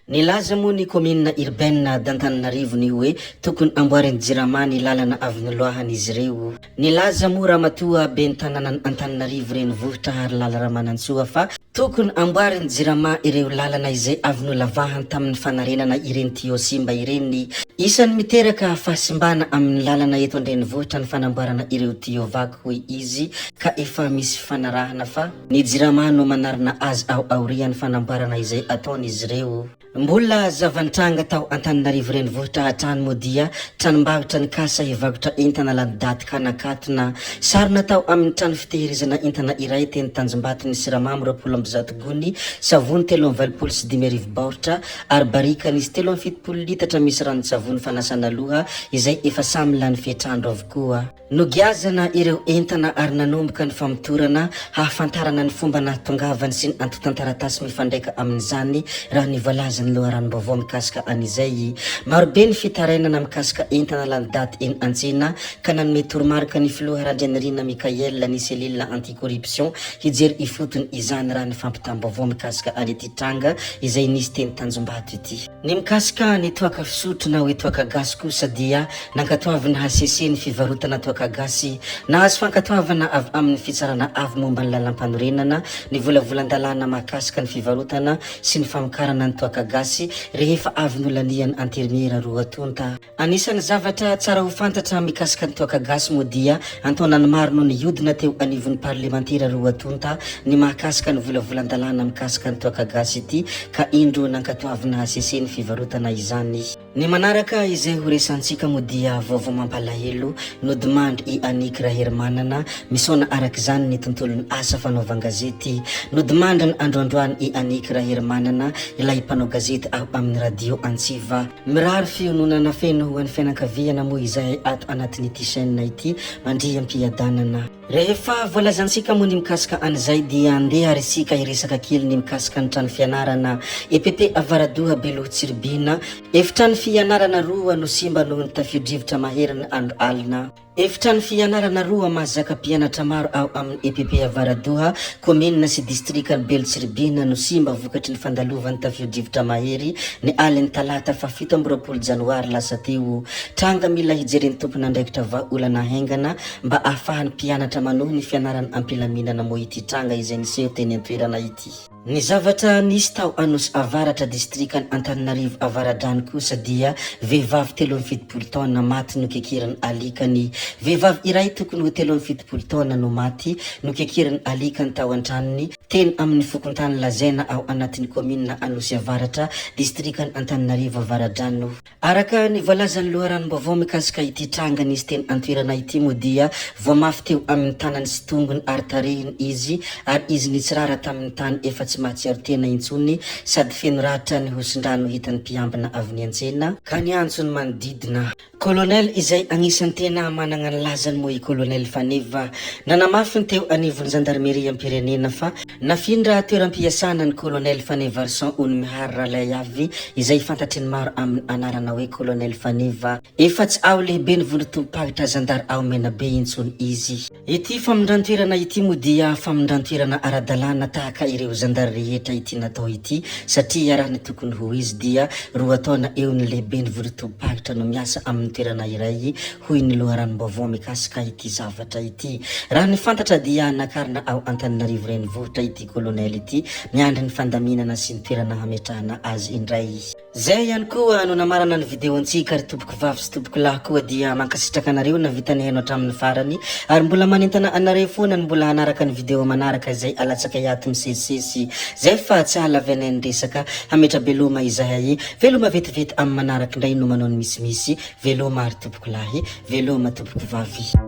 Nilaza moa ny commune urbaine d'Antananarivo ny hoe tokony amboariny jirama ny lalana avy noloahany izy ireo. Nilaza moa ramatoa ben'ny tanàna Antananarivo renivohitra ary lala Ramanantsoa fa tokony amboariny jirama ireo lalana izay avy nolavahany tamin'ny fanarenana ireny Tio Simba ireny. Isan'ny miteraka fahasimbana amin'ny lalana eto an-drenivohitra ny fanamboarana ireo Tio vaky hoy izy ka efa misy fanarahana fa ny jirama no manarina azy ao aorian'ny fanamboarana izay ataon'izy ireo. Mbola zavantranga tao Antananarivo renivohitra hatrany moa dia tranombarotra ny kasa hivakotra entana landidaty kanakatona sarina tao amin'ny trano fitehirizana entana iray teny Tanjombato ny siramamy 20 gony, savony 325 baoritra ary barika nisy 370 litatra misy ranon-tsavony fanasana loha izay efa samy lany fetrandro avokoa. Nogiazana ireo entana ary nanomboka ny famotorana hahafantarana ny fomba nahatongavany sy ny antotan-taratasy mifandraika amin'izany raha ny voalazany loharanom-baovao mikasika an'izay. Marobe ny fitarainana mikasika entana landidaty eny Antsena ka nanome toromarika ny filoha Randrianirina Mikael ny selila anticorruption hijery ifotony izany raha ny fampitam-baovao mikasika an'ity tranga izay nisy teny Tanjombato ity. Ny mikasika ny toaka fisotro na hoe toaka gasy kosa dia nankatoavana HCC ny fivarotana toaka gasy nahazo fankatoavana avy amin'ny fitsarana avy momba ny lalam-panorenana ny volavolan-dalàna mahakasika ny fivarotana sy ny famokarana ny toaka gasy rehefa avy nolanian'ny anteriniera Roatonta. Anisan'ny zavatra tsara ho fantatra mikasika ny toaka gasy moa dia antonany maro no nihodina teo anivon'ny parlemantera Roatonta ny mahakasika ny volavolan-dalàna mikasika ny toaka gasy ity ka indro nankatoavana HCC ny fivarotana izany. Ny manaraka izay ho resantsika moa dia vaovao mampalahelo nodimandry i Anik Rahermanana misaona araka izany ny tontolon'ny asa fanaovan-gazety. Nodimandry ny androandroany i Anik Rahermanana ilay mpanao gazety ao amin'ny radio Antsiva. Mirary fiononana feno ho an'ny fianakaviana moa izay ato anatin'ity chaîne ity mandriam-piadanana. Rehefa voalazantsika moa ny mikasika an'izay dia andeha ary isika hiresaka kely ny mikasika ny trano fianarana EPP Avaradoha Beloha Tsiribina. Efitrano fianarana roa no simba noho ny tafio-drivotra maheriny andro alina. Efitrano fianarana roa mahazaka mpianatra maro ao amin'ny EPP Avaradoha commune sy district Beloha Tsiribina no simba vokatry ny fandalovan'ny tafio-drivotra mahery ny aliny talata fa 17 janoary lasa teo. Tranga mila hijereny tompona andraikitra vahaolana haingana mba ahafahan'ny mpianatra manohy ny fianarana ampilaminana moa ity tranga izay niseho teny an-toerana ity. Ny zavatra nisy tao Anosy Avaratra district Antananarivo Avaradrano kosa dia vehivavy 70 taona maty no kekeriny alikany. Vehivavy iray tokony ho 70 taona no maty no kekeriny alikany tao an-tranony teny amin'ny fokontany lazaina ao anatin'ny commune Anosy Avaratra district Antananarivo Avaradrano. Araka ny voalazan'ny loharanom-baovao mikasika ity tranga nisy teny an-toerana ity moa dia voamafy teo amin'ny tanany sy tongony ary tarehiny izy ary izy nitsirara tamin'ny tany efa tsy mahatsiaro tena intsony sady feno ratra ny hosin-drano hitan'ny mpiambina avy ny Antsena ka ny antsony manodidina. Colonel izay agnisan'ny tena manana ny lazany moa i Colonel Faneva nanamafiny teo anivon'ny gendarmerie am-pirenena fa nafindra toeram-piasana ny Colonel Faneva Arsan ony mihary ralay avy izay fantatry ny maro amin'ny anarana hoe Colonel Faneva. Efa tsy ao lehibe ny volotom-pagitra zandary ao Menabe intsony izy. Ity famondran-toerana ity moa dia famondran-toerana ara-dalàna tahaka ireo zandary rehetra ity natao ity satria raha ny tokony ho izy dia 2 taona eo ny lehibe ny volotom-pagitra no miasa amin'ny toerana iray hoy ny loharanom-baovao mikasika ity zavatra ity. Raha ny fantatra dia nakarina ao Antananarivo renivohitra ity Colonel ity miandry ny fandaminana sy ny toerana hametrahana azy indray. Zay ihany koa no namarana ny video antsika ry tompoko vavy sy tompoko lahy koa dia mankasitraka anareo na vitany haino hatramin'ny farany ary mbola manentana anareo foana ny mbola hanaraka ny video manaraka izay alatsaka iato misesisesy zay fa tsy halavana ny resaka hametra beloma izahay veloma vetivety amin'ny manaraka indray no manao ny misimisy veloma ary tompoko lahy veloma tompoko vavy.